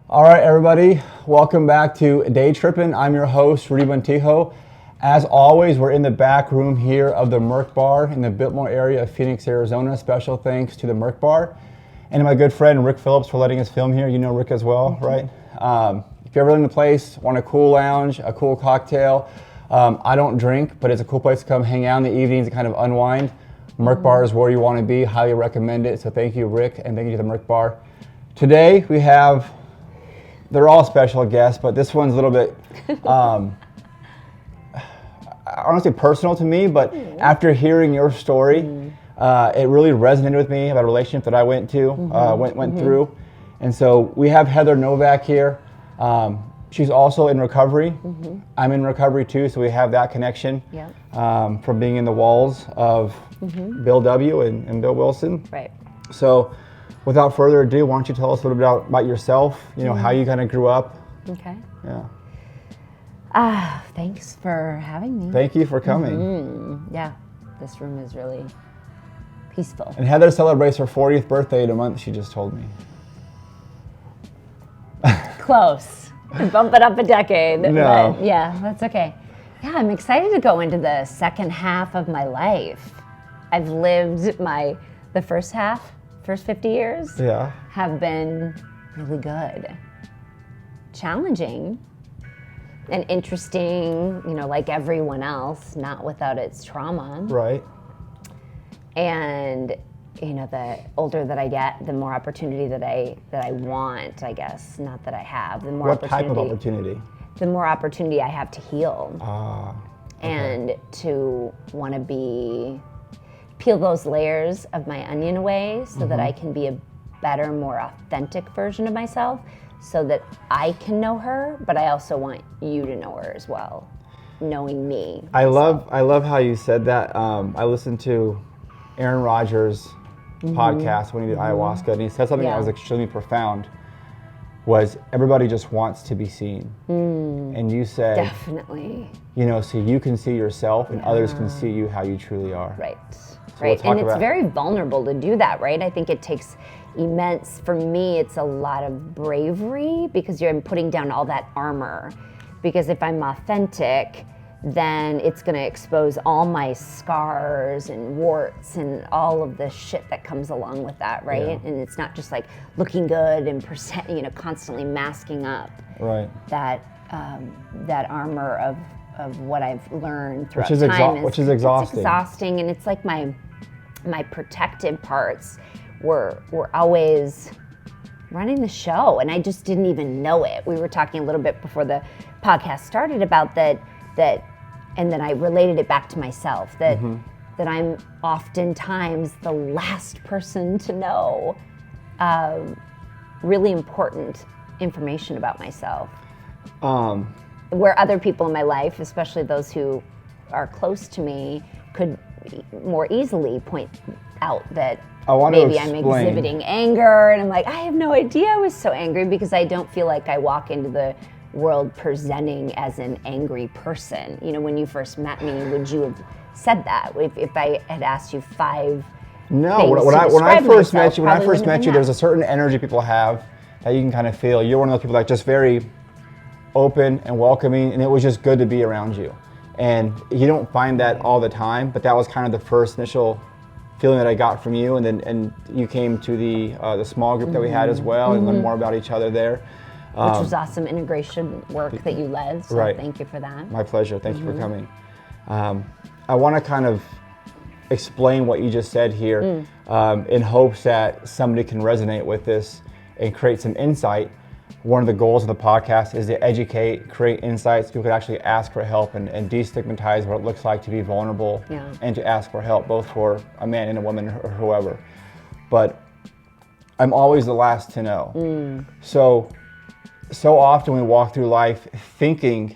All right, everybody, welcome back to Daytrypin'. I'm your host, Rudy Montijo. As always, we're in the back room here of the Merc Bar in the Biltmore area of Phoenix, Arizona. Special thanks to the Merc Bar and my good friend Rick Phillips for letting us film here. You know Rick as well, right? If you're ever in the place, want a cool lounge, a cool cocktail, I don't drink, but it's a cool place to come hang out in the evenings and kind of unwind. Merc Bar is where you want to be. Highly recommend it. So thank you, Rick, and thank you to the Merc Bar. Today we have, they're all special guests, but this one's a little bit, honestly personal to me, but after hearing your story, it really resonated with me about a relationship that I went through. And so we have Heather Novak here. She's also in recovery. I'm in recovery too, so we have that connection from being in the walls of Bill W. and Bill Wilson. Right. So without further ado, why don't you tell us a little bit about yourself, you know, how you kind of grew up. Okay. Yeah. Thanks for having me. Thank you for coming. Yeah, this room is really peaceful. And Heather celebrates her 40th birthday in a month, she just told me. Close. Bump it up a decade. No. But yeah, that's okay. Yeah, I'm excited to go into the second half of my life. I've lived the first 50 years have been really good. Challenging and interesting, you know, like everyone else, not without its trauma. Right. And, you know, the older that I get, the more opportunity that I want, I guess, not that I have. The more What type of opportunity? The more opportunity I have to heal. Okay. And to want to peel those layers of my onion away so that I can be a better, more authentic version of myself so that I can know her, but I also want you to know her as well, knowing me. I love how you said that. I listened to Aaron Rodgers' podcast when he did ayahuasca, and he said something that was extremely profound, was everybody just wants to be seen. And you said, definitely. You know, so you can see yourself and others can see you how you truly are. Right. So right. We'll and it's very vulnerable to do that, right? I think it takes for me, it's a lot of bravery because you're putting down all that armor. Because if I'm authentic, then it's going to expose all my scars and warts and all of the shit that comes along with that, right? Yeah. And it's not just like looking good and constantly masking up that armor of what I've learned throughout time. Which is exhausting. It's exhausting, and it's like my protective parts were always running the show, and I just didn't even know it. We were talking a little bit before the podcast started about that, and then I related it back to myself, that I'm oftentimes the last person to know really important information about myself. Where other people in my life, especially those who are close to me, could more easily point out that maybe I'm exhibiting anger, and I'm like, I have no idea I was so angry, because I don't feel like I walk into the world presenting as an angry person. You know, when you first met me, would you have said that? If I had asked you 5 No, when I first met you, there's a certain energy people have that you can kind of feel. You're one of those people that just very open and welcoming, and it was just good to be around you. And you don't find that all the time, but that was kind of the first initial feeling that I got from you. And you came to the small group that we had as well, and learned more about each other there. Which was awesome integration work that you led, so thank you for that. My pleasure, thank you for coming. I want to kind of explain what you just said here in hopes that somebody can resonate with this and create some insight. One of the goals of the podcast is to educate, create insights, people can actually ask for help and destigmatize what it looks like to be vulnerable and to ask for help, both for a man and a woman or whoever. But I'm always the last to know. So often we walk through life thinking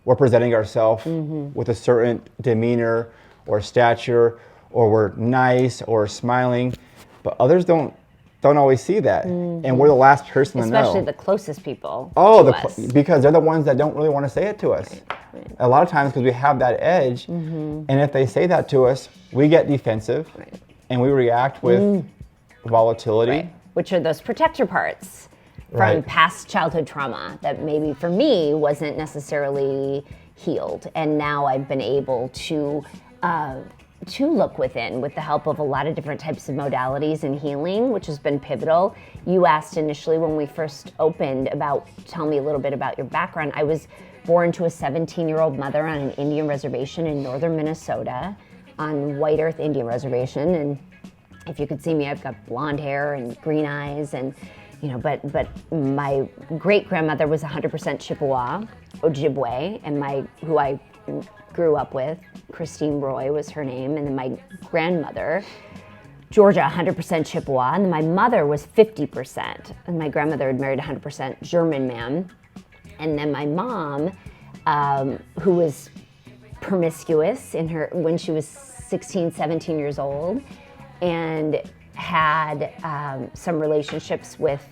we're presenting ourselves with a certain demeanor or stature, or we're nice or smiling, but others don't always see that, and we're the last person to know. Especially the closest people to us. Because they're the ones that don't really want to say it to us. Right. A lot of times because we have that edge, and if they say that to us, we get defensive, and we react with volatility. Which are those protector parts, from past childhood trauma that maybe for me wasn't necessarily healed. And now I've been able to look within with the help of a lot of different types of modalities and healing, which has been pivotal. You asked initially when we first opened about, tell me a little bit about your background. I was born to a 17-year-old mother on an Indian reservation in northern Minnesota, on White Earth Indian Reservation. And if you could see me, I've got blonde hair and green eyes, and but my great grandmother was 100% Chippewa, Ojibwe, and who I grew up with, Christine Roy was her name, and then my grandmother, Georgia, 100% Chippewa, and then my mother was 50%, and my grandmother had married a 100% German man, and then my mom, who was promiscuous when she was 16, 17 years old, and had some relationships with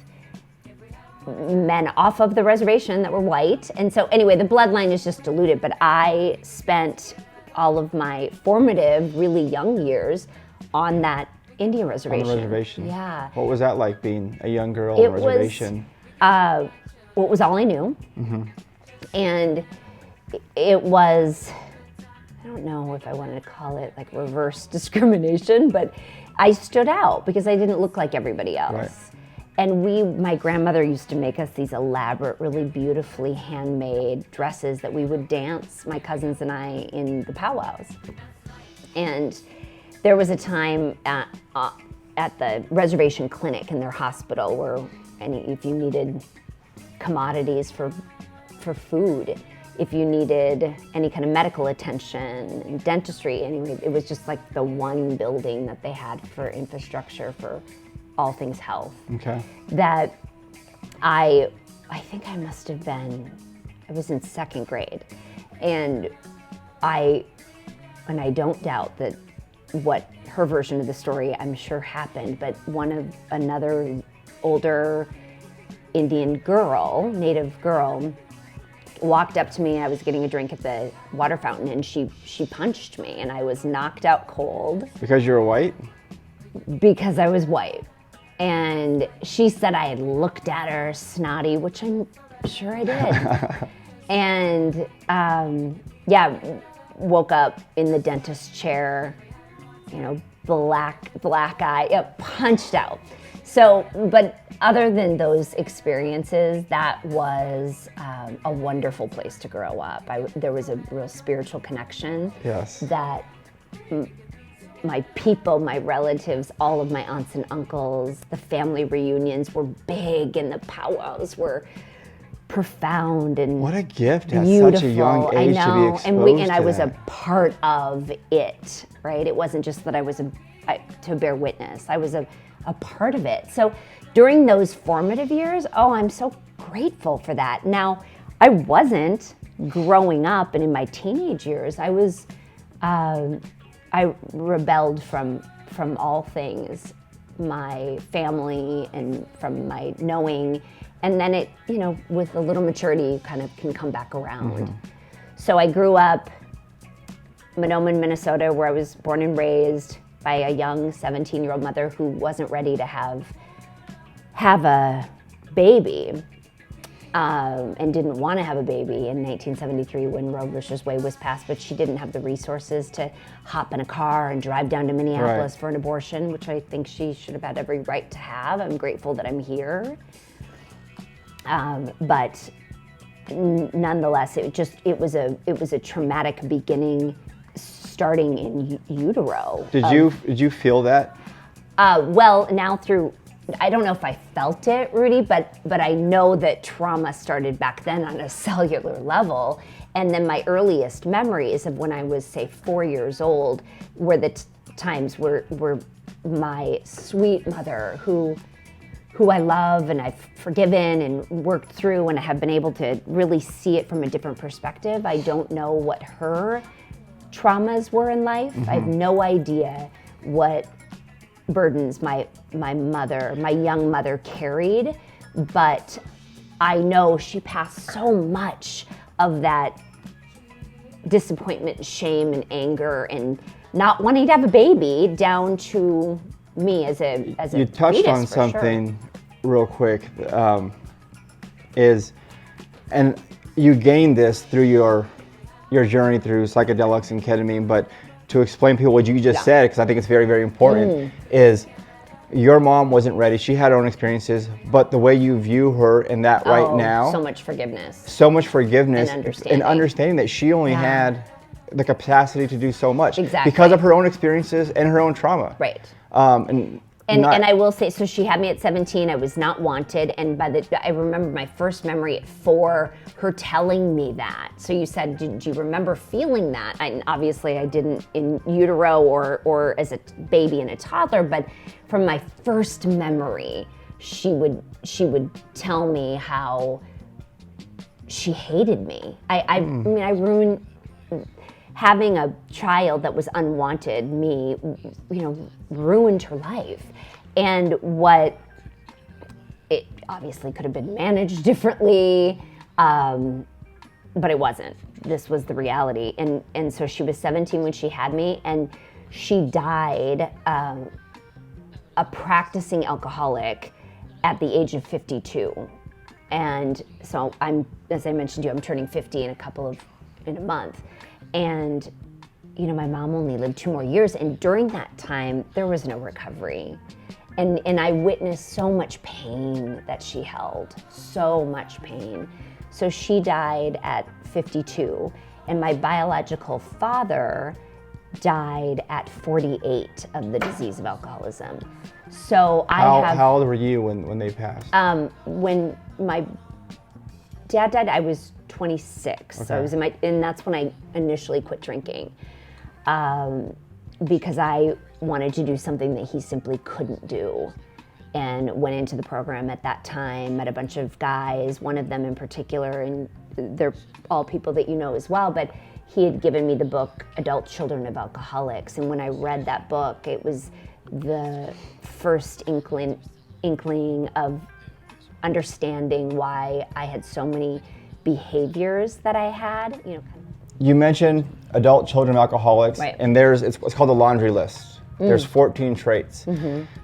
men off of the reservation that were white. And so anyway, the bloodline is just diluted, but I spent all of my formative, really young years on that Indian reservation. On the reservation. Yeah. What was that like, being a young girl on a reservation? It was all I knew. Mm-hmm. And it was, I don't know if I want to call it like reverse discrimination, but I stood out because I didn't look like everybody else. Right. And my grandmother used to make us these elaborate, really beautifully handmade dresses that we would dance, my cousins and I, in the powwows. And there was a time at the reservation clinic in their hospital where if you needed commodities for food, if you needed any kind of medical attention and dentistry, anyway, it was just like the one building that they had for infrastructure for all things health. Okay. That I think I must have been, I was in second grade, and I don't doubt that what her version of the story I'm sure happened, but another older Indian girl, native girl, walked up to me. I was getting a drink at the water fountain, and she punched me, and I was knocked out cold. Because you were white? Because I was white. And she said I had looked at her snotty, which I'm sure I did. And woke up in the dentist chair, black eye, punched out. So, but other than those experiences, that was a wonderful place to grow up. There was a real spiritual connection. Yes. That my people, my relatives, all of my aunts and uncles, the family reunions were big, and the powwows were profound and what a gift at beautiful. Such a young age I know. to be exposed and to I was that. a part of it, right? It wasn't just that I was to bear witness. I was a part of it. So during those formative years, I'm so grateful for that. Now, I wasn't growing up, and in my teenage years, I was, I rebelled from all things, my family and from my knowing, and then it, with a little maturity, you kind of can come back around. Mm-hmm. So I grew up in Montijo, Minnesota, where I was born and raised by a young 17-year-old mother who wasn't ready to have a baby, and didn't want to have a baby in 1973 when Roe versus Wade was passed, but she didn't have the resources to hop in a car and drive down to Minneapolis for an abortion, which I think she should have had every right to have. I'm grateful that I'm here. But nonetheless, it was a traumatic beginning, starting in utero. Did you feel that? Well, now through, I don't know if I felt it, Rudy, but I know that trauma started back then on a cellular level. And then my earliest memories of when I was, say, 4 years old were the times where my sweet mother, who I love and I've forgiven and worked through, and I have been able to really see it from a different perspective. I don't know what her traumas were in life. Mm-hmm. I have no idea what burdens my young mother carried, but I know she passed so much of that disappointment, shame, and anger, and not wanting to have a baby down to me as a You touched fetus, on something real quick. is, and you gained this through your journey through psychedelics and ketamine, but to explain to people what you just said, because I think it's very, very important, is your mom wasn't ready. She had her own experiences, but the way you view her in that right now. So much forgiveness. So much forgiveness. And understanding that she only had the capacity to do so much. Exactly. Because of her own experiences and her own trauma. Right. And I will say, so she had me at 17. I was not wanted, and I remember my first memory at 4, her telling me that. So you said, did you remember feeling that? And obviously, I didn't in utero or as a baby and a toddler, but from my first memory, she would tell me how she hated me. I mean, I ruined. Having a child that was unwanted, me, ruined her life. And it obviously could have been managed differently, but it wasn't. This was the reality. And so she was 17 when she had me, and she died a practicing alcoholic at the age of 52. And so as I mentioned to you, I'm turning 50 in a month. And, my mom only lived 2 more years. And during that time, there was no recovery. And I witnessed so much pain that she held, so much pain. So she died at 52. And my biological father died at 48 of the disease of alcoholism. So How old were you when they passed? When my dad died, I was 26. Okay. So I was and that's when I initially quit drinking, because I wanted to do something that he simply couldn't do, and went into the program at that time, met a bunch of guys, one of them in particular, and they're all people that you know as well, but he had given me the book, Adult Children of Alcoholics, and when I read that book, it was the first inkling of understanding why I had so many behaviors that I had. You mentioned adult children of alcoholics, right. And it's called the laundry list. There's 14 traits.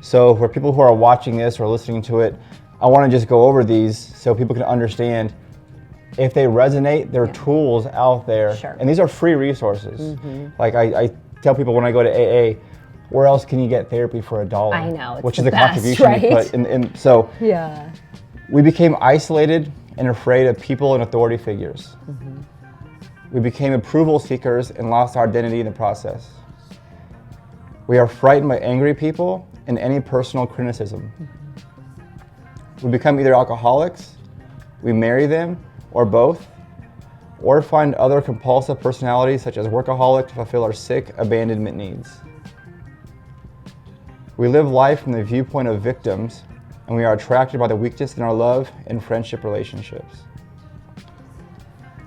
So for people who are watching this or listening to it, I want to just go over these so people can understand if they resonate. There are tools out there, and these are free resources. Like I tell people when I go to AA, where else can you get therapy for $1? I know, which is the contribution you put in. So we became isolated and afraid of people and authority figures. We became approval seekers and lost our identity in the process. We are frightened by angry people and any personal criticism. We become either alcoholics, we marry them, or both, or find other compulsive personalities such as workaholic to fulfill our sick abandonment needs. We live life from the viewpoint of victims, and we are attracted by the weakness in our love and friendship relationships.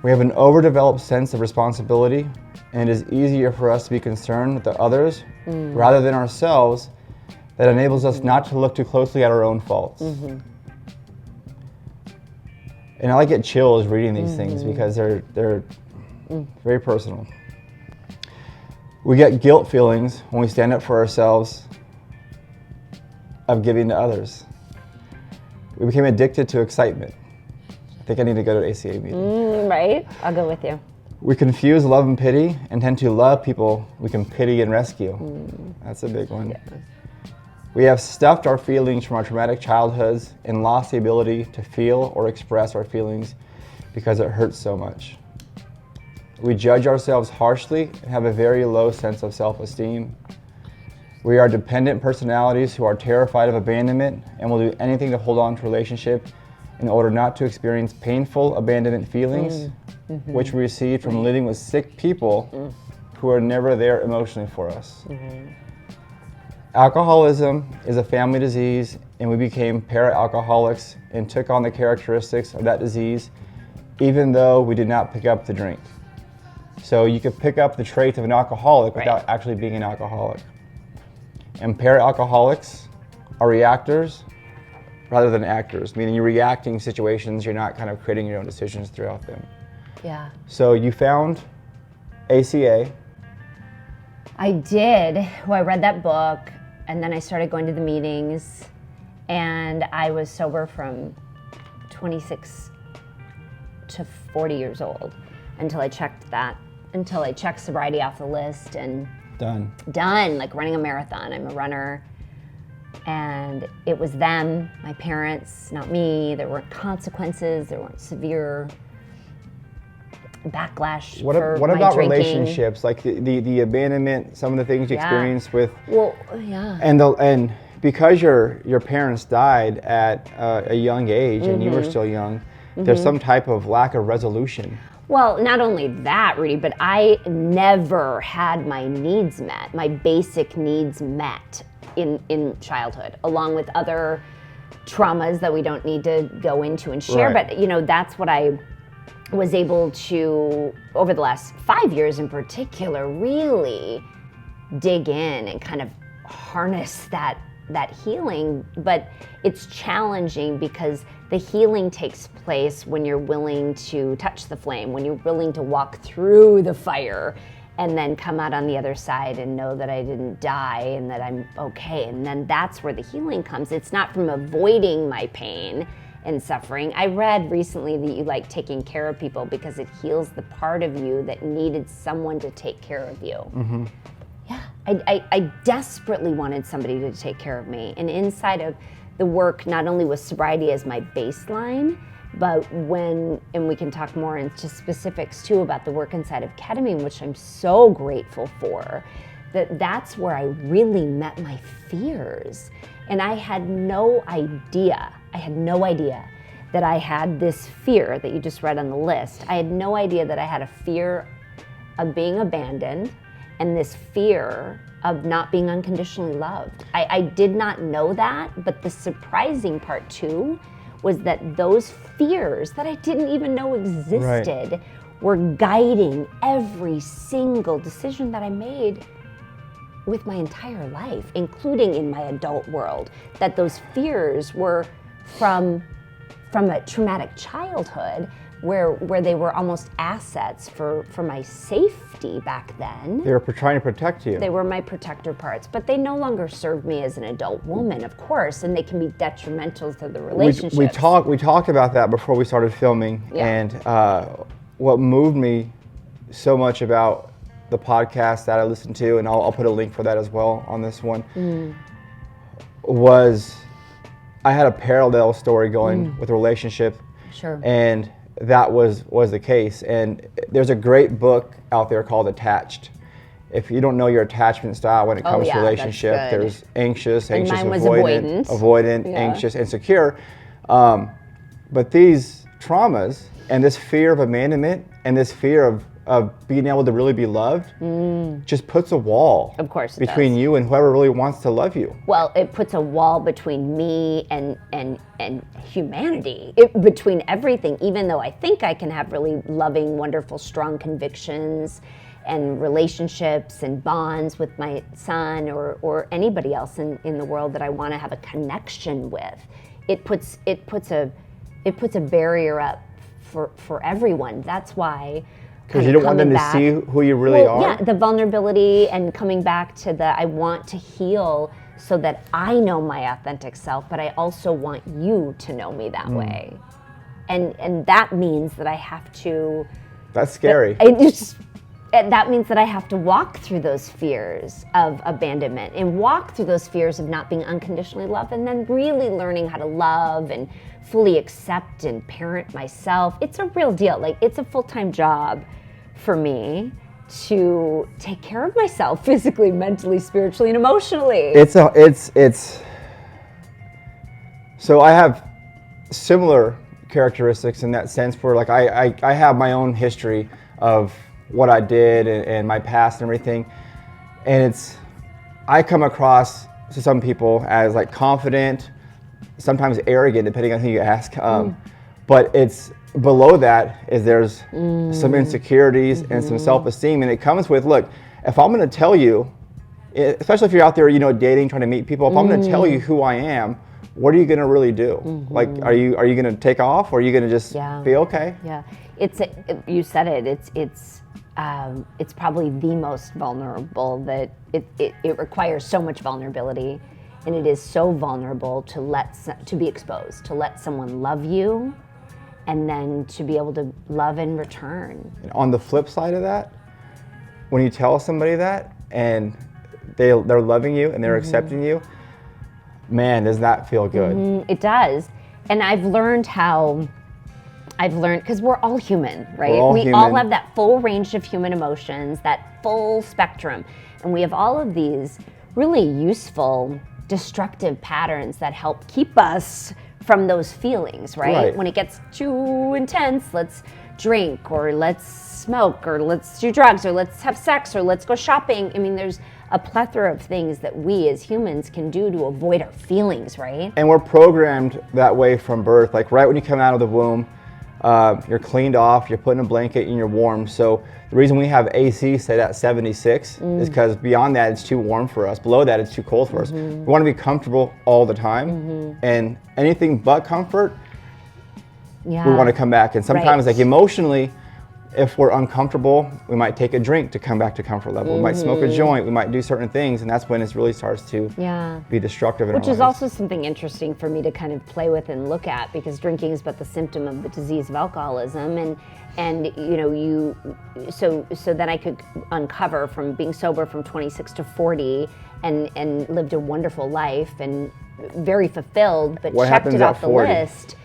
We have an overdeveloped sense of responsibility, and it is easier for us to be concerned with the others rather than ourselves. That enables us not to look too closely at our own faults. And I get chills reading these things because they're very personal. We get guilt feelings when we stand up for ourselves of giving to others. We became addicted to excitement. I think I need to go to an ACA meeting. Right? I'll go with you. We confuse love and pity and tend to love people we can pity and rescue. That's a big one. Yeah. We have stuffed our feelings from our traumatic childhoods and lost the ability to feel or express our feelings because it hurts so much. We judge ourselves harshly and have a very low sense of self-esteem. We are dependent personalities who are terrified of abandonment and will do anything to hold on to a relationship in order not to experience painful abandonment feelings, which we receive from living with sick people who are never there emotionally for us. Alcoholism is a family disease, and we became para-alcoholics and took on the characteristics of that disease, even though we did not pick up the drink. So you could pick up the traits of an alcoholic without actually being an alcoholic. And para-alcoholics are reactors rather than actors, meaning you're reacting situations, you're not kind of creating your own decisions throughout them. Yeah. So you found ACA. I did. Well, I read that book, and then I started going to the meetings, and I was sober from 26 to 40 years old until I checked sobriety off the list and Done. Like running a marathon. I'm a runner. And it was them, my parents, not me. There weren't consequences. There weren't severe backlash What for what my about drinking. relationships, like the abandonment, some of the things you experienced with, Well, yeah. and because your parents died at a young age and you were still young, there's some type of lack of resolution. Well, not only that, Rudy, but I never had my needs met, my basic needs met in childhood, along with other traumas that we don't need to go into and share. Right. But, you know, that's what I was able to, over the last 5 years in particular, really dig in and kind of harness that healing. But it's challenging because the healing takes place when you're willing to touch the flame, when you're willing to walk through the fire and then come out on the other side and know that I didn't die and that I'm okay. And then that's where the healing comes. It's not from avoiding my pain and suffering. I read recently that you like taking care of people because it heals the part of you that needed someone to take care of you. Mm-hmm. Yeah, I desperately wanted somebody to take care of me. And inside of the work, not only was sobriety as my baseline, but and we can talk more into specifics too about the work inside of ketamine, which I'm so grateful for, that's where I really met my fears. And I had no idea that I had this fear that you just read on the list. I had no idea that I had a fear of being abandoned and this fear of not being unconditionally loved. I did not know that, but the surprising part too was that those fears that I didn't even know existed were guiding every single decision that I made with my entire life, including in my adult world, that those fears were from a traumatic childhood where they were almost assets for my safety back then. They were trying to protect you. They were my protector parts, but they no longer serve me as an adult woman, of course, and they can be detrimental to the relationship. We talked about that before we started filming, and what moved me so much about the podcast that I listened to, and I'll put a link for that as well on this one, was I had a parallel story going with a relationship. Sure. And that was the case. And there's a great book out there called Attached. If you don't know your attachment style when it comes to relationship, there's anxious, avoidant, anxious, insecure. But these traumas and this fear of abandonment and this fear of being able to really be loved just puts a wall between you and whoever really wants to love you. Well, it puts a wall between me and humanity, between everything, even though I think I can have really loving, wonderful, strong convictions and relationships and bonds with my son or anybody else in the world that I want to have a connection with. It puts a barrier up for everyone. That's why. Because you don't want them to see who you really are? Yeah, the vulnerability and coming back to I want to heal so that I know my authentic self, but I also want you to know me that way. And that means that I have to... That's scary. That means that I have to walk through those fears of abandonment and walk through those fears of not being unconditionally loved, and then really learning how to love and fully accept and parent myself. It's a real deal. Like, it's a full-time job for me to take care of myself physically, mentally, spiritually, and emotionally. So I have similar characteristics in that sense where, like, I have my own history of what I did and my past and everything. And I come across to some people as like confident, sometimes arrogant, depending on who you ask. But it's below that there's some insecurities and some self-esteem. And it comes with, look, if I'm going to tell you, especially if you're out there, dating, trying to meet people, if I'm going to tell you who I am, what are you going to really do? Like, are you going to take off, or are you going to just be okay? Yeah, you said it. It's probably the most vulnerable. That it requires so much vulnerability, and it is so vulnerable to be exposed, to let someone love you, and then to be able to love in return. And on the flip side of that, when you tell somebody that and they're loving you and they're accepting you, man, does that feel good. It does. And I've learned, because we're all human, right? We all have that full range of human emotions, that full spectrum. And we have all of these really useful, destructive patterns that help keep us from those feelings, right? When it gets too intense, let's drink, or let's smoke, or let's do drugs, or let's have sex, or let's go shopping. I mean, there's a plethora of things that we as humans can do to avoid our feelings, right? And we're programmed that way from birth. Like right when you come out of the womb, you're cleaned off, you're put in a blanket, and you're warm. So the reason we have AC set at 76 is because beyond that, it's too warm for us. Below that, it's too cold for us. We want to be comfortable all the time. And anything but comfort, we want to come back. And sometimes like emotionally, if we're uncomfortable, we might take a drink to come back to comfort level. We might smoke a joint, we might do certain things, and that's when it really starts to be destructive in our lives. Which is also something interesting for me to kind of play with and look at, because drinking is but the symptom of the disease of alcoholism, and you know, so then I could uncover from being sober from 26 to 40 and lived a wonderful life and very fulfilled, but checked it off the list.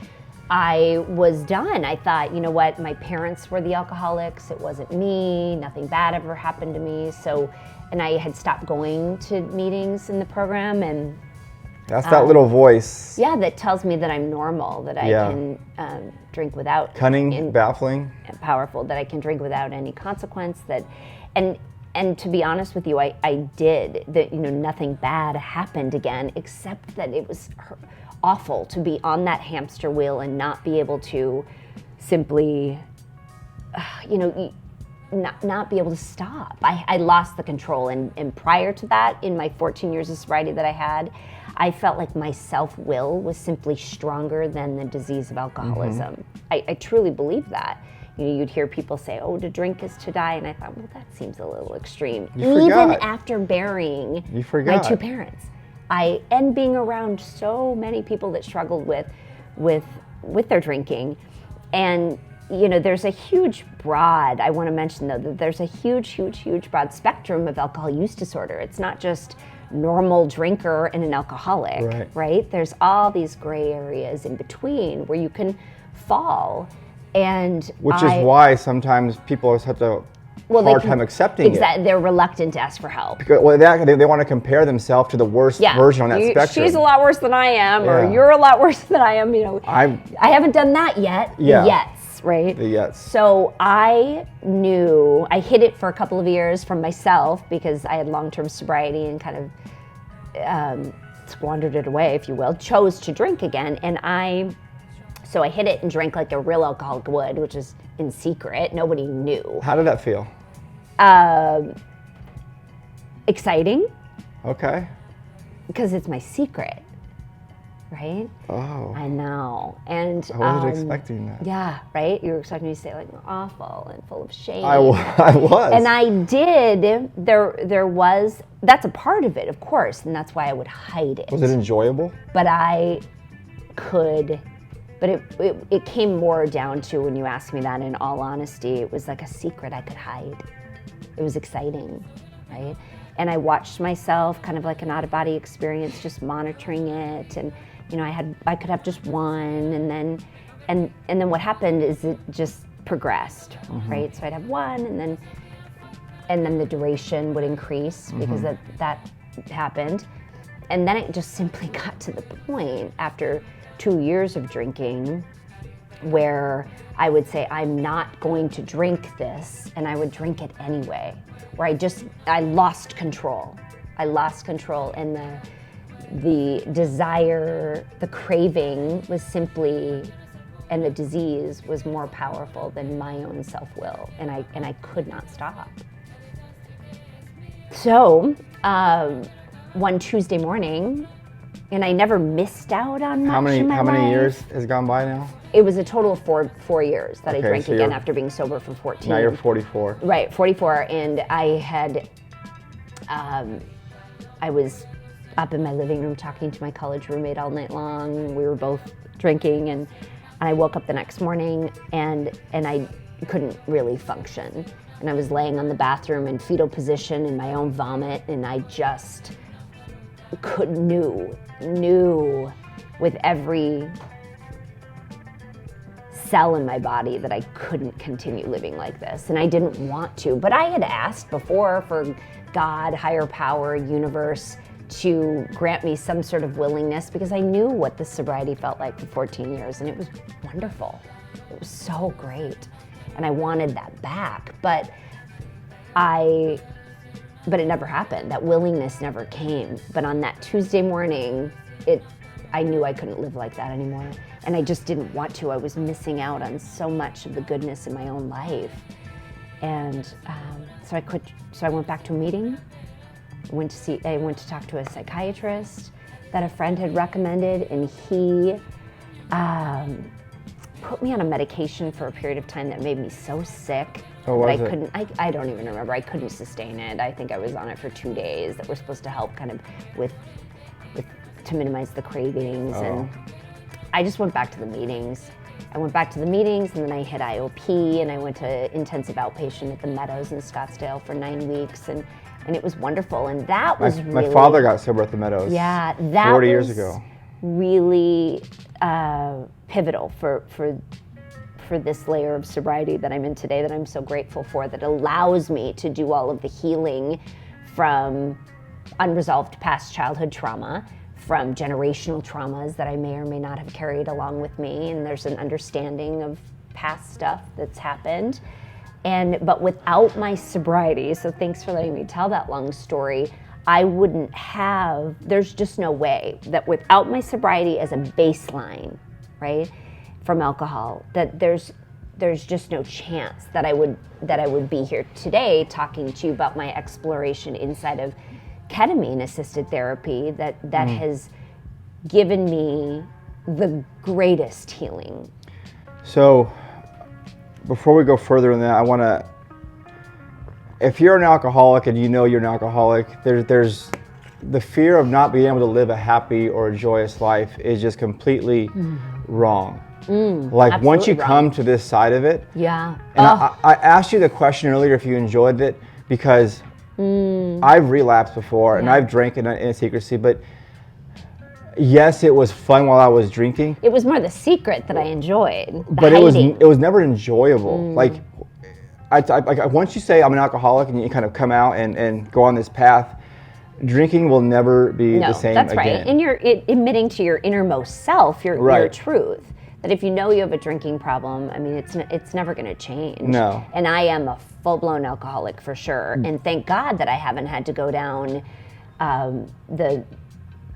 I was done. I thought, you know what, my parents were the alcoholics, it wasn't me, nothing bad ever happened to me. So, and I had stopped going to meetings in the program, and that's that little voice. Yeah, that tells me that I'm normal, that I can drink without. Cunning, baffling. Powerful, that I can drink without any consequence, that, and to be honest with you, I did, that, you know, nothing bad happened again, except that it was awful to be on that hamster wheel and not be able to simply, you know, not be able to stop. I lost the control, and prior to that, in my 14 years of sobriety that I had, I felt like my self-will was simply stronger than the disease of alcoholism. I truly believe that. You know, you'd hear people say, oh, to drink is to die, and I thought, well, that seems a little extreme. Even after burying my two parents. And being around so many people that struggled with their drinking. And, you know, there's a huge broad, I want to mention though, that there's a huge broad spectrum of alcohol use disorder. It's not just normal drinker and an alcoholic, right? There's all these gray areas in between where you can fall. And which is why sometimes people are such a hard time accepting it. They're reluctant to ask for help. Because, they want to compare themselves to the worst version on that spectrum. She's a lot worse than I am, or you're a lot worse than I am. You know, I haven't done that yet. Yets, right? The yets. So I knew, I hid it for a couple of years from myself because I had long-term sobriety and kind of squandered it away, if you will. Chose to drink again, and so I hid it and drank like a real alcoholic would, which is in secret. Nobody knew. How did that feel? Exciting. Okay. Because it's my secret, right? Oh. I know. And I wasn't expecting that. Yeah, right? You were expecting me to say like awful and full of shame. I was. And I did. There was, that's a part of it, of course, and that's why I would hide it. Was it enjoyable? But it came more down to, when you asked me that, in all honesty, it was like a secret I could hide. It was exciting, right? And I watched myself, kind of like an out-of-body experience, just monitoring it. And, you know, I could have just one, and then what happened is it just progressed, right? So I'd have one, and then the duration would increase because that happened. And then it just simply got to the point after 2 years of drinking where I would say, I'm not going to drink this, and I would drink it anyway, where I lost control. I lost control, and the desire, the craving was simply, and the disease was more powerful than my own self-will, and I could not stop. So one Tuesday morning, and I never missed out on much in my life. How many years has gone by now? It was a total of four years that I drank again after being sober from 14. Now you're 44. Right, 44, and I had, I was up in my living room talking to my college roommate all night long. We were both drinking, and I woke up the next morning and I couldn't really function. And I was laying on the bathroom in fetal position in my own vomit, and I just knew with every cell in my body that I couldn't continue living like this. And I didn't want to, but I had asked before for God, higher power, universe, to grant me some sort of willingness, because I knew what the sobriety felt like for 14 years, and it was wonderful. It was so great, and I wanted that back, but it never happened. That willingness never came. But on that Tuesday morning, I knew I couldn't live like that anymore, and I just didn't want to. I was missing out on so much of the goodness in my own life, and so I quit. So I went back to a meeting. I went to talk to a psychiatrist that a friend had recommended, and he put me on a medication for a period of time that made me so sick that I couldn't. I don't even remember. I couldn't sustain it. I think I was on it for 2 days. That were supposed to help kind of to minimize the cravings, and I just went back to the meetings. And then I hit IOP, and I went to intensive outpatient at the Meadows in Scottsdale for 9 weeks, and it was wonderful. And that was my father got sober at the Meadows. Yeah, that 40 years ago. Really pivotal for this layer of sobriety that I'm in today, that I'm so grateful for, that allows me to do all of the healing from unresolved past childhood trauma, from generational traumas that I may or may not have carried along with me, and there's an understanding of past stuff that's happened. But without my sobriety, so thanks for letting me tell that long story, I wouldn't have, there's just no way that without my sobriety as a baseline, right, from alcohol, that there's just no chance that I would be here today talking to you about my exploration inside of ketamine-assisted therapy that has given me the greatest healing. So, before we go further in that, I want to, if you're an alcoholic and you know you're an alcoholic, there's the fear of not being able to live a happy or a joyous life is just completely wrong. Like once you come to this side of it. Yeah. And I asked you the question earlier if you enjoyed it, because I've relapsed before and I've drank in secrecy, but yes, it was fun while I was drinking. It was more the secret that I enjoyed. But it was never enjoyable. Like, once you say I'm an alcoholic and you kind of come out and go on this path, drinking will never be the same again. That's right. And you're admitting to your innermost self, your truth. That if you know you have a drinking problem, I mean, it's never going to change. No. And I am a full-blown alcoholic for sure. And thank God that I haven't had to go down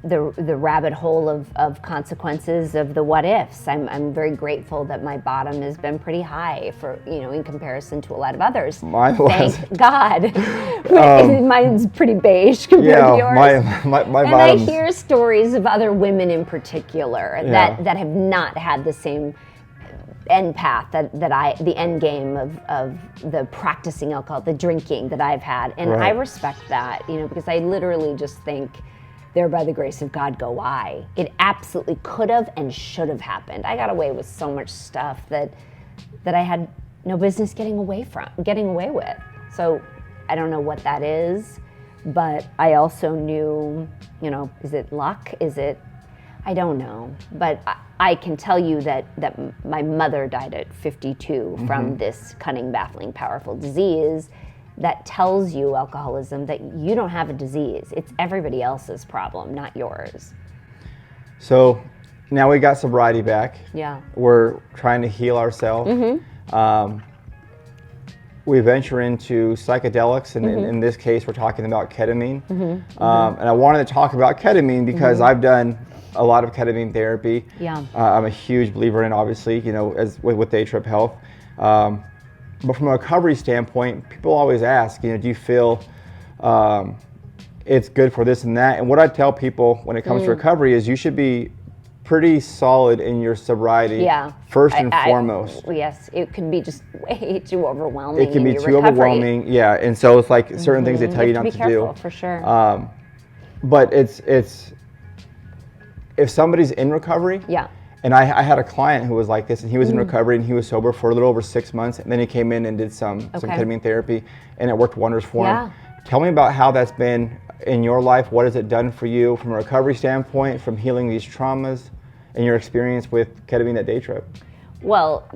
the rabbit hole of consequences of the what ifs. I'm very grateful that my bottom has been pretty high for, in comparison to a lot of others. Mine was. Thank God. Mine's pretty beige compared to yours. My and bottom's. I hear stories of other women in particular that have not had the same end path the end game of the practicing alcohol, the drinking that I've had. And I respect that, because I literally just think, there by the grace of God go I. It absolutely could have and should have happened. I got away with so much stuff that I had no business getting away with. So I don't know what that is, but I also knew, is it luck? I don't know. But I can tell you that my mother died at 52 from this cunning, baffling, powerful disease. That tells you, alcoholism, that you don't have a disease. It's everybody else's problem, not yours. So now we got sobriety back. Yeah. We're trying to heal ourselves. We venture into psychedelics, and in this case, we're talking about ketamine. And I wanted to talk about ketamine because I've done a lot of ketamine therapy. Yeah. I'm a huge believer in, obviously, as with Daytryp Health. But from a recovery standpoint, people always ask, do you feel it's good for this and that? And what I tell people when it comes to recovery is you should be pretty solid in your sobriety first and foremost. Yes, it can be just way too overwhelming. It can be too overwhelming, yeah. And so it's like certain things they tell you not to do. Be careful, for sure. But it's if somebody's in recovery, And I had a client who was like this, and he was in recovery, and he was sober for a little over 6 months, and then he came in and did some ketamine therapy, and it worked wonders for him. Tell me about how that's been in your life. What has it done for you from a recovery standpoint, from healing these traumas, and your experience with ketamine at Daytryp? Well,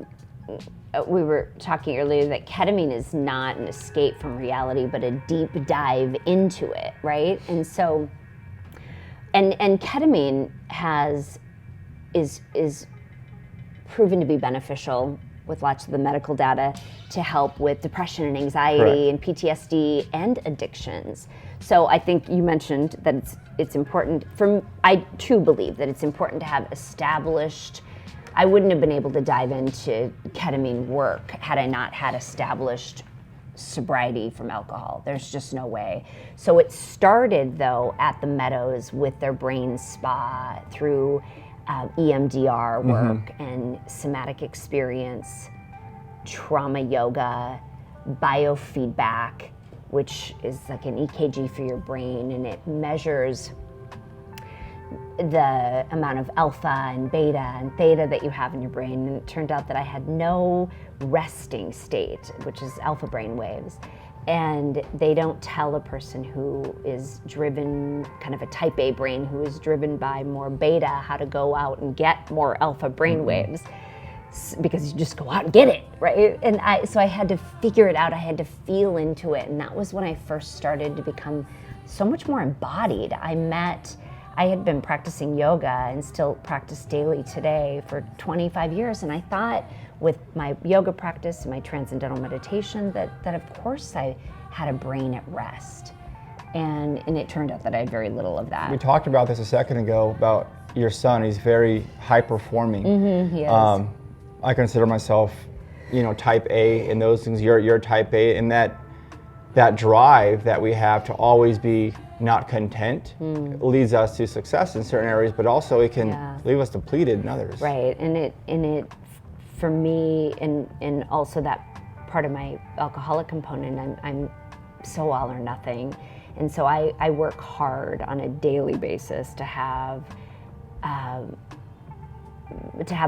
we were talking earlier that ketamine is not an escape from reality, but a deep dive into it, right? And so, and ketamine is proven to be beneficial with lots of the medical data to help with depression and anxiety and PTSD and addictions. So I think you mentioned that it's important. I too believe that it's important to have established. I wouldn't have been able to dive into ketamine work had I not had established sobriety from alcohol. There's just no way. So it started though at the Meadows with their brain spa through EMDR work and somatic experience, trauma yoga, biofeedback, which is like an EKG for your brain, and it measures the amount of alpha and beta and theta that you have in your brain. And it turned out that I had no resting state, which is alpha brain waves. And they don't tell a person who is driven, kind of a type A brain, who is driven by more beta, how to go out and get more alpha brain waves, because you just go out and get it, right? And so I had to figure it out. I had to feel into it. And that was when I first started to become so much more embodied. I had been practicing yoga and still practice daily today for 25 years. And I thought with my yoga practice and my transcendental meditation that of course I had a brain at rest. And it turned out that I had very little of that. We talked about this a second ago about your son. He's very high performing. He is. I consider myself, type A in those things. You're type A, and that drive that we have to always be not content leads us to success in certain areas, but also it can leave us depleted in others. Right, and it for me, and also that part of my alcoholic component, I'm so all or nothing, and so I work hard on a daily basis to have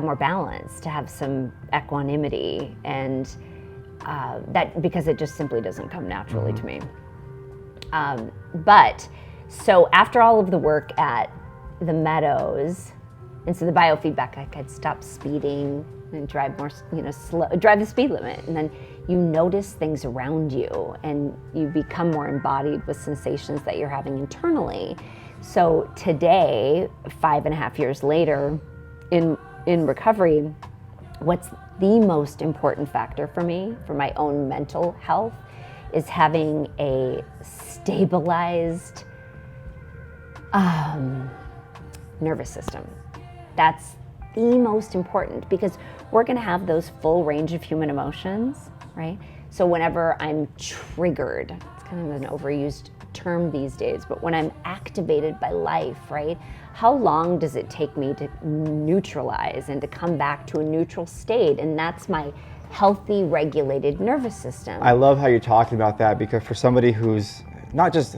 more balance, to have some equanimity, and that because it just simply doesn't come naturally to me. But so after all of the work at the Meadows, and so the biofeedback, I could stop speeding and drive more, slow, drive the speed limit, and then you notice things around you, and you become more embodied with sensations that you're having internally. So today, 5.5 years later, in recovery, what's the most important factor for me, for my own mental health, is having a stabilized nervous system. That's the most important, because we're going to have those full range of human emotions, right? So whenever I'm triggered, it's kind of an overused term these days, but when I'm activated by life, right? How long does it take me to neutralize and to come back to a neutral state? And that's my healthy, regulated nervous system. I love how you're talking about that, because for somebody who's not just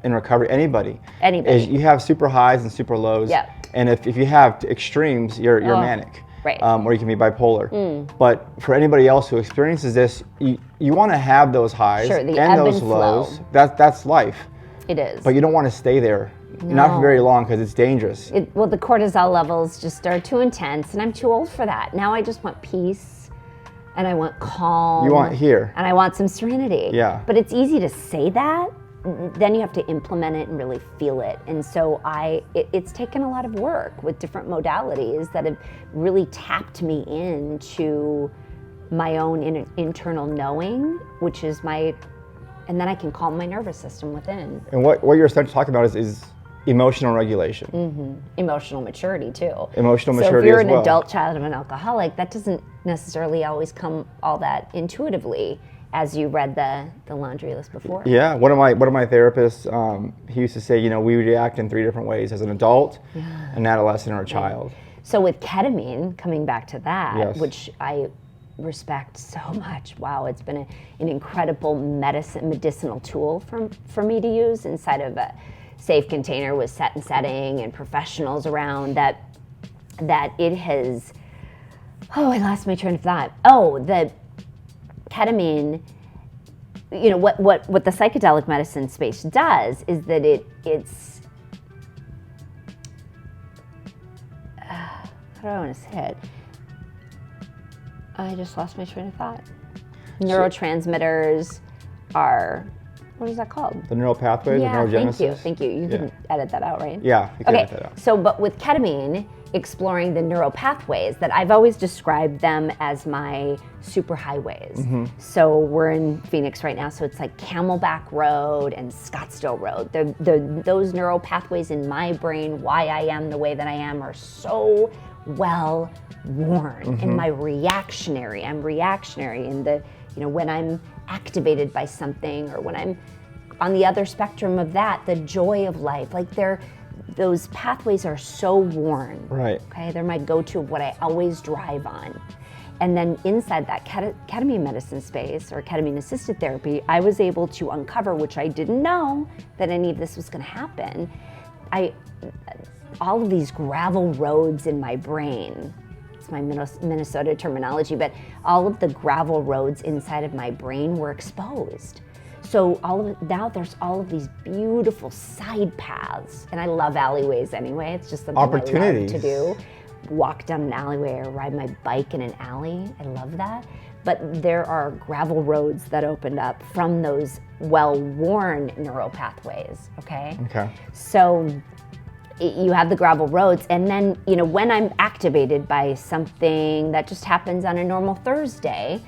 in recovery, anybody. Is you have super highs and super lows. Yeah. And if you have extremes, you're manic. Right. Or you can be bipolar. But for anybody else who experiences this, you want to have those highs and those lows. That's life. It is. But you don't want to stay there. No. Not for very long, because it's dangerous. Well, the cortisol levels just are too intense, and I'm too old for that. Now I just want peace, and I want calm. You want here. And I want some serenity. Yeah. But it's easy to say that. Then you have to implement it and really feel it. And so it's taken a lot of work with different modalities that have really tapped me into my own internal knowing, which is and then I can calm my nervous system within. And what you're starting to talk about is emotional regulation. Emotional maturity too. Emotional maturity as well. So if you're an adult child of an alcoholic, that doesn't necessarily always come all that intuitively, as you read the laundry list before. Yeah, one of my therapists, he used to say, we react in 3 different ways: as an adult, an adolescent, or a child. So with ketamine, coming back to that, Yes. which I respect so much. Wow, it's been an incredible medicinal tool for me to use inside of a safe container with set and setting and professionals around that. that it has, I lost my train of thought. Oh, the ketamine, you know, what the psychedelic medicine space does is that it's, how do I want to say it? I just lost my train of thought. Neurotransmitters are, what is that called? The neural pathways, yeah, the neurogenesis. Thank you. You can edit that out, right? Yeah, you can edit that out. So, but with ketamine, exploring the neural pathways, that I've always described them as my superhighways. So we're in Phoenix right now, so it's like Camelback Road and Scottsdale Road. Those neural pathways in my brain, why I am the way that I am, are so well worn. And I'm reactionary in the, you know, when I'm activated by something, or when I'm on the other spectrum of that, the joy of life, like those pathways are so worn. Right. Okay, they're my go-to of what I always drive on. And then inside that ketamine medicine space, or ketamine-assisted therapy, I was able to uncover, which I didn't know that any of this was going to happen. All of these gravel roads in my brain, it's my Minnesota terminology, but all of the gravel roads inside of my brain were exposed. So now there's all of these beautiful side paths, and I love alleyways anyway. It's just something I love to do. Walk down an alleyway or ride my bike in an alley. I love that. But there are gravel roads that opened up from those well-worn neural pathways, okay? Okay. So you have the gravel roads, and then, you know, when I'm activated by something that just happens on a normal Thursday,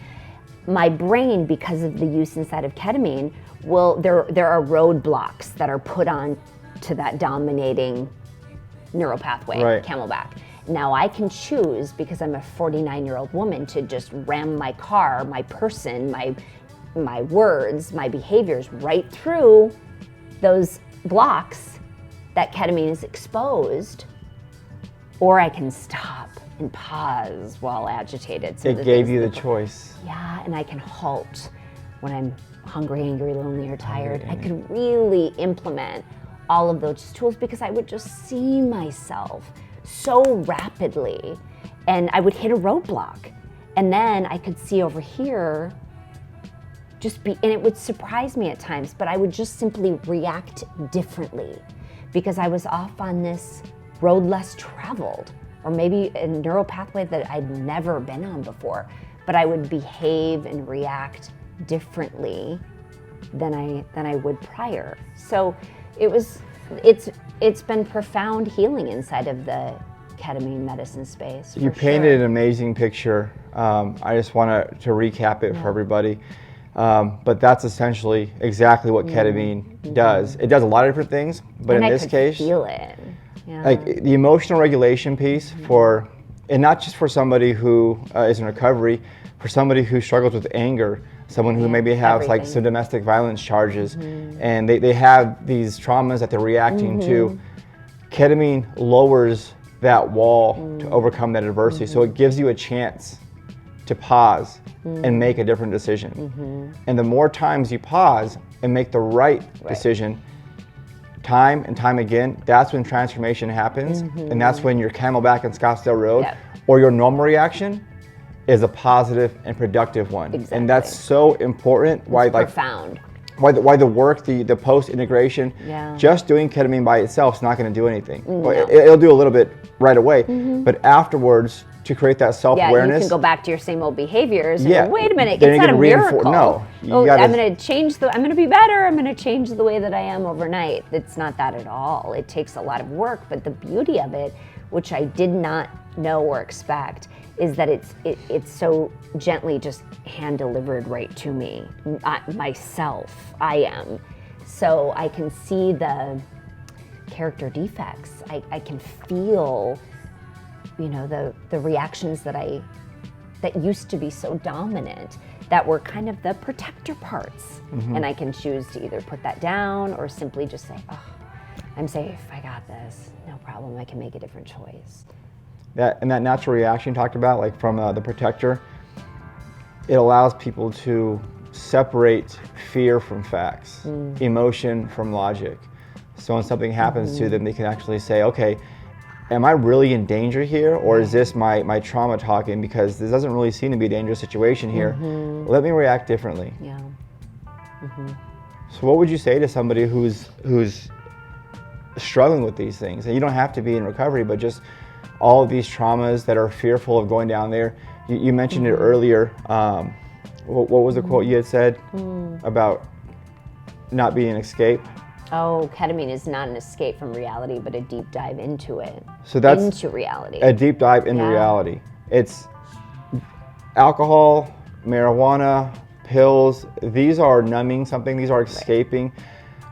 my brain, because of the use inside of ketamine, there are roadblocks that are put on to that dominating neural pathway, right. Camelback. Now I can choose, because I'm a 49-year-old woman, to just ram my car, my person, my words, my behaviors right through those blocks that ketamine is exposed, or I can stop and pause while agitated. So it gave you the choice. Yeah, and I can halt when I'm hungry, angry, lonely, or tired. I could really implement all of those tools, because I would just see myself so rapidly, and I would hit a roadblock, and then I could see over here and it would surprise me at times, but I would just simply react differently, because I was off on this road less traveled, or maybe a neural pathway that I'd never been on before, but I would behave and react differently than I would prior. So it's been profound healing inside of the ketamine medicine space. You painted an amazing picture. I just want to recap it for everybody. But that's essentially exactly what ketamine does. It does a lot of different things, but in this case, feel it. Yeah. Like the emotional regulation piece and not just for somebody who is in recovery, for somebody who struggles with anger, someone who maybe has like some domestic violence charges, and they have these traumas that they're reacting to. Ketamine lowers that wall to overcome that adversity. So it gives you a chance to pause and make a different decision. And the more times you pause and make the right decision, time and time again, that's when transformation happens. And that's when your Camelback and Scottsdale Road or your normal reaction is a positive and productive one. Exactly. And that's so important. Profound. Why the work, the post-integration, just doing ketamine by itself is not going to do anything. No. It'll do a little bit right away, but afterwards, to create that self-awareness. Yeah, you can go back to your same old behaviors. And go, wait a minute, then it's not a miracle. No, I'm going to be better. I'm going to change the way that I am overnight. It's not that at all. It takes a lot of work, but the beauty of it, which I did not know or expect, is that it's so gently just hand delivered right to me, myself. I am. So I can see the character defects. I can feel, the reactions that used to be so dominant, that were kind of the protector parts. And I can choose to either put that down or simply just say, oh, I'm safe, I got this, no problem, I can make a different choice. That natural reaction you talked about, like from the protector, it allows people to separate fear from facts, emotion from logic. So when something happens to them, they can actually say, okay, am I really in danger here, or is this my trauma talking? Because this doesn't really seem to be a dangerous situation here. Let me react differently. Yeah. So what would you say to somebody who's struggling with these things? And you don't have to be in recovery, but just all of these traumas that are fearful of going down there. You mentioned it earlier. What was the quote you had said about not being an escape? Oh, ketamine is not an escape from reality, but a deep dive into it. So that's into reality. A deep dive into reality. It's alcohol, marijuana, pills. These are numbing something. These are escaping.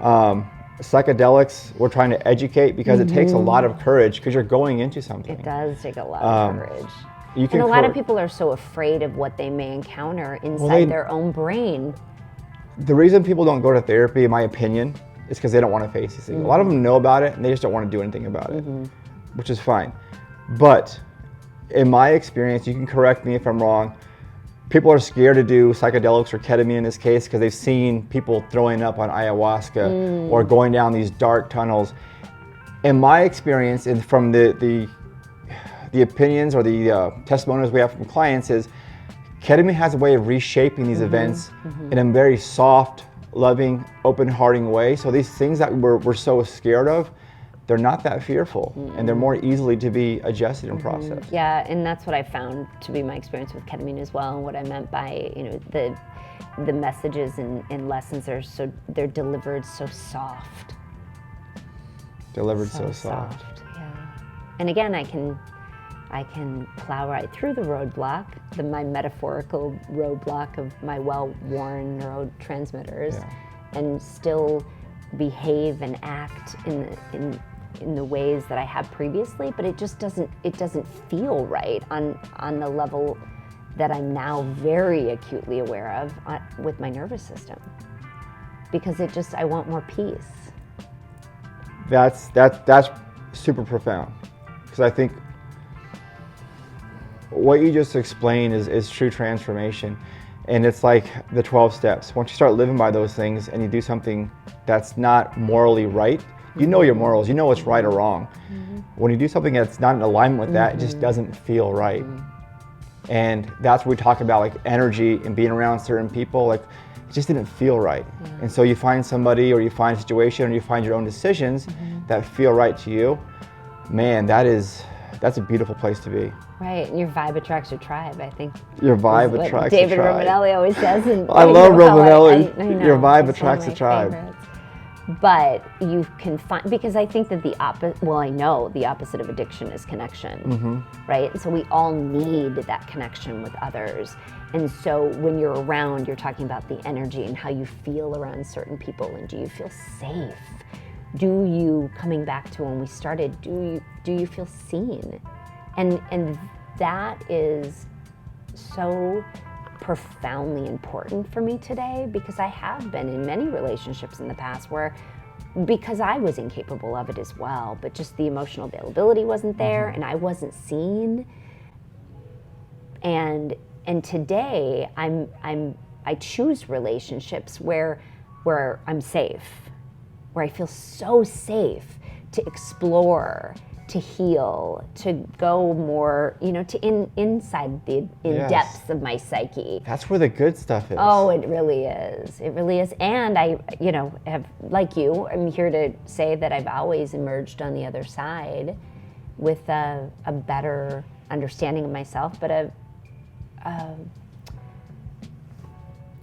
Psychedelics, we're trying to educate because it takes a lot of courage because you're going into something. It does take a lot of courage. And a lot of people are so afraid of what they may encounter inside their own brain. The reason people don't go to therapy, in my opinion, is because they don't want to face these things. A lot of them know about it and they just don't want to do anything about it, which is fine. But in my experience, you can correct me if I'm wrong, people are scared to do psychedelics or ketamine in this case because they've seen people throwing up on ayahuasca or going down these dark tunnels. In my experience, and from the opinions or the testimonials we have from clients, is ketamine has a way of reshaping these events in a very soft, loving, open-hearted way. So these things that we're so scared of, they're not that fearful, and they're more easily to be adjusted and processed. Yeah, and that's what I found to be my experience with ketamine as well. And what I meant by, the messages and lessons they're delivered so soft. Delivered so soft. Yeah. And again, I can plow right through the roadblock, my metaphorical roadblock of my well-worn neurotransmitters, and still behave and act in the ways that I have previously, but it just doesn't feel right on the level that I'm now very acutely aware of with my nervous system, because I want more peace. That's super profound, because I think what you just explained is true transformation. And it's like the 12 steps. Once you start living by those things and you do something that's not morally right, you know your morals, you know what's right or wrong. When you do something that's not in alignment with that, it just doesn't feel right. And that's what we talk about, like energy and being around certain people, like it just didn't feel right. And so you find somebody, or you find a situation, or you find your own decisions that feel right to you. Man, that's a beautiful place to be. Right, and your vibe attracts your tribe, I think. Your vibe attracts David the tribe. Romanelli always says. And I love Romanelli. I know, your vibe attracts the tribe. Favorites. But you can find, because I think that I know the opposite of addiction is connection, right? And so we all need that connection with others. And so when you're around, you're talking about the energy and how you feel around certain people, and do you feel safe? Do you, coming back to when we started, do you feel seen? And that is so profoundly important for me today, because I have been in many relationships in the past where, because I was incapable of it as well, but just the emotional availability wasn't there and I wasn't seen. And today I choose relationships where I'm safe, where I feel so safe to explore, to heal, to go more, to inside the depths of my psyche. That's where the good stuff is. Oh, it really is. It really is. And I, have, like you, I'm here to say that I've always emerged on the other side with a better understanding of myself, but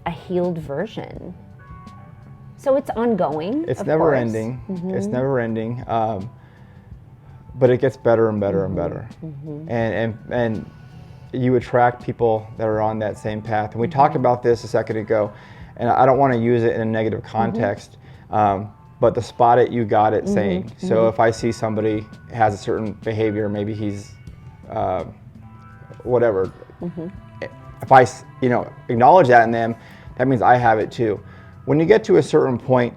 a healed version. So it's ongoing. It's never ending. It's never ending. But it gets better and better and better. And you attract people that are on that same path. And we talked about this a second ago, and I don't want to use it in a negative context, but the spot it, you got it saying. So if I see somebody has a certain behavior, maybe he's whatever, if I acknowledge that in them, that means I have it too. When you get to a certain point,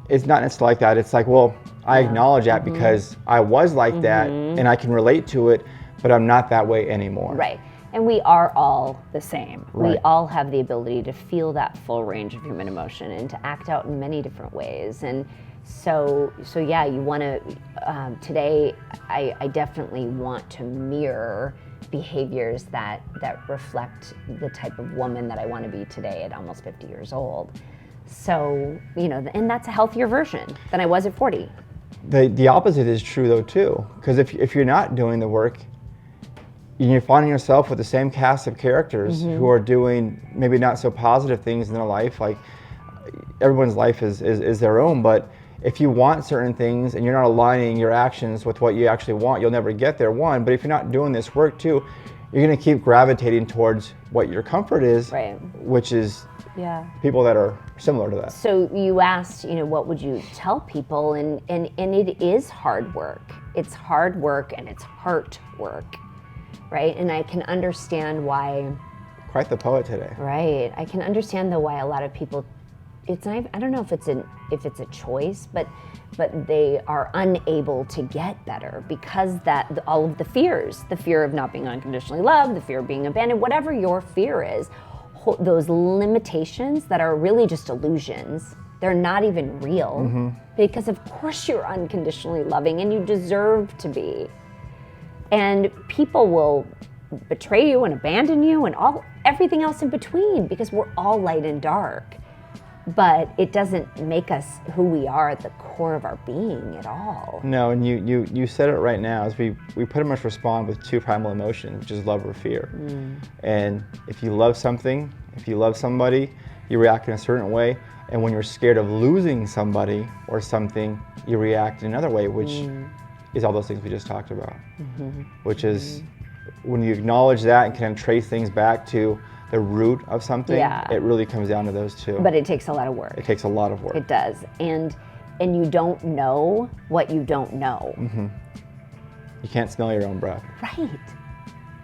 it's not necessarily like that. It's like, well, I acknowledge that because I was like that and I can relate to it, but I'm not that way anymore. Right. And we are all the same. Right. We all have the ability to feel that full range of human emotion and to act out in many different ways. And So yeah, you want to, today, I definitely want to mirror behaviors that reflect the type of woman that I want to be today at almost 50 years old. So, and that's a healthier version than I was at 40. The opposite is true though too, because if you're not doing the work, you're finding yourself with the same cast of characters who are doing maybe not so positive things in their life. Like everyone's life is their own, but if you want certain things and you're not aligning your actions with what you actually want, you'll never get there, one. But if you're not doing this work too, you're going to keep gravitating towards what your comfort is, right, which is people that are similar to that. So you asked, what would you tell people? And it is hard work. It's hard work and it's heart work, right? And I can understand why. Quite the poet today. Right. I can understand though why a lot of people, it's not, I don't know if it's a choice, but they are unable to get better because that all of the fears, the fear of not being unconditionally loved, the fear of being abandoned, whatever your fear is, those limitations that are really just illusions. They're not even real because of course you're unconditionally loving and you deserve to be. And people will betray you and abandon you and everything else in between because we're all light and dark. But it doesn't make us who we are at the core of our being at all. No, and you said it right now, is we pretty much respond with two primal emotions, which is love or fear. And if you love something, if you love somebody, you react in a certain way. And when you're scared of losing somebody or something, you react in another way, which is all those things we just talked about. Which is when you acknowledge that and can trace things back to the root of something, it really comes down to those two. But it takes a lot of work. It takes a lot of work. It does. And you don't know what you don't know. You can't smell your own breath. Right.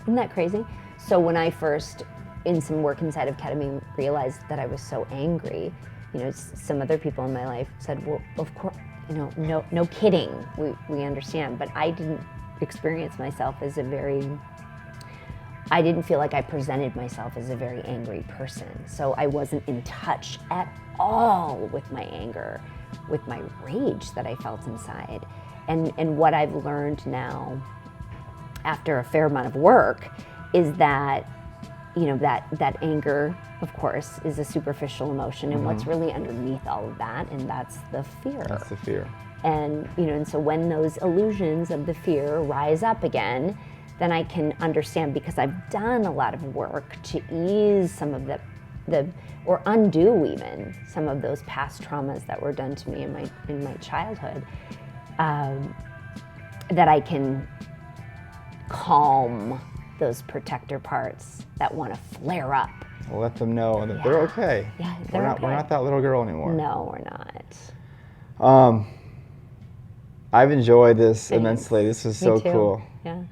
Isn't that crazy? So when I first, in some work inside of Ketamine, realized that I was so angry, some other people in my life said, well, of course, no kidding, we understand. But I didn't experience myself as I didn't feel like I presented myself as a very angry person. So I wasn't in touch at all with my anger, with my rage that I felt inside. And what I've learned now, after a fair amount of work, is that, that anger, of course, is a superficial emotion. And what's really underneath all of that, and that's the fear. That's the fear. And, and so when those illusions of the fear rise up again, then I can understand, because I've done a lot of work to ease some of or undo even some of those past traumas that were done to me in my childhood, that I can calm those protector parts that want to flare up. We'll let them know that they're okay. Yeah, We're not that little girl anymore. No, we're not. I've enjoyed this Thanks. Immensely. This is Me so too. cool. Yeah.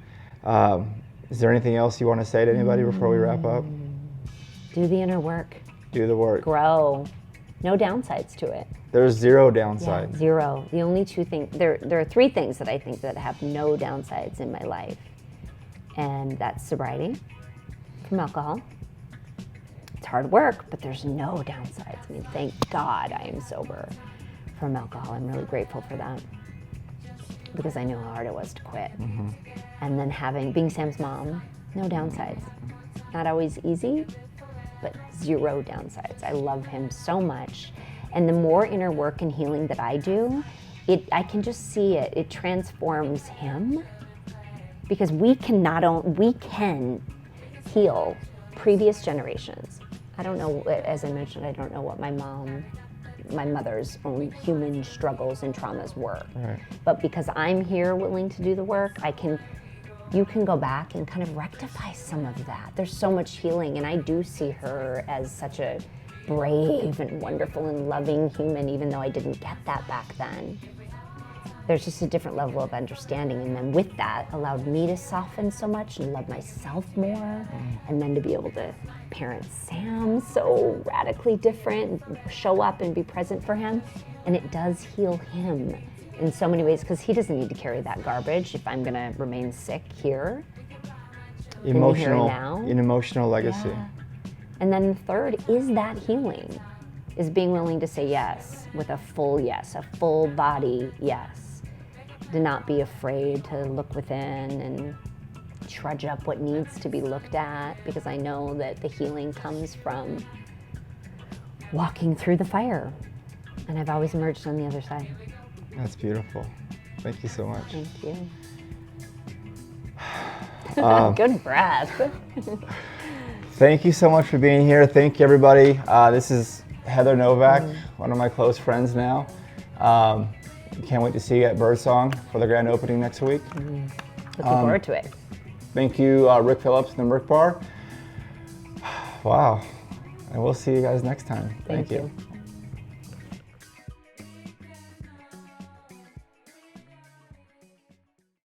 Is there anything else you want to say to anybody before we wrap up? Do the inner work. Do the work. Grow. No downsides to it. There's zero downsides. Yeah, zero. The only two things, there are three things that I think that have no downsides in my life. And that's sobriety from alcohol. It's hard work, but there's no downsides. I mean, thank God I am sober from alcohol. I'm really grateful for that, because I knew how hard it was to quit. And then being Sam's mom, no downsides. Not always easy, but zero downsides. I love him so much. And the more inner work and healing that I do, I can just see it. It transforms him, because we can heal previous generations. I don't know, as I mentioned, I don't know what my mother's own human struggles and traumas were. Right. But because I'm here willing to do the work, you can go back and kind of rectify some of that. There's so much healing, and I do see her as such a brave and wonderful and loving human, even though I didn't get that back then. There's just a different level of understanding, and then with that allowed me to soften so much and love myself more, and then to be able to parent Sam so radically different, show up and be present for him. And it does heal him in so many ways, because he doesn't need to carry that garbage if I'm gonna remain sick here. An emotional legacy. Yeah. And then the third is that healing. is being willing to say yes with a full yes, a full body yes. To not be afraid to look within and trudge up what needs to be looked at, because I know that the healing comes from walking through the fire. And I've always emerged on the other side. That's beautiful. Thank you so much. Thank you. Good breath. Thank you so much for being here. Thank you, everybody. This is Heather Novak, one of my close friends now. Can't wait to see you at Birdsong for the grand opening next week. Looking forward to it. Thank you, Rick Phillips and the Rick Bar. Wow. And we'll see you guys next time. Thank you.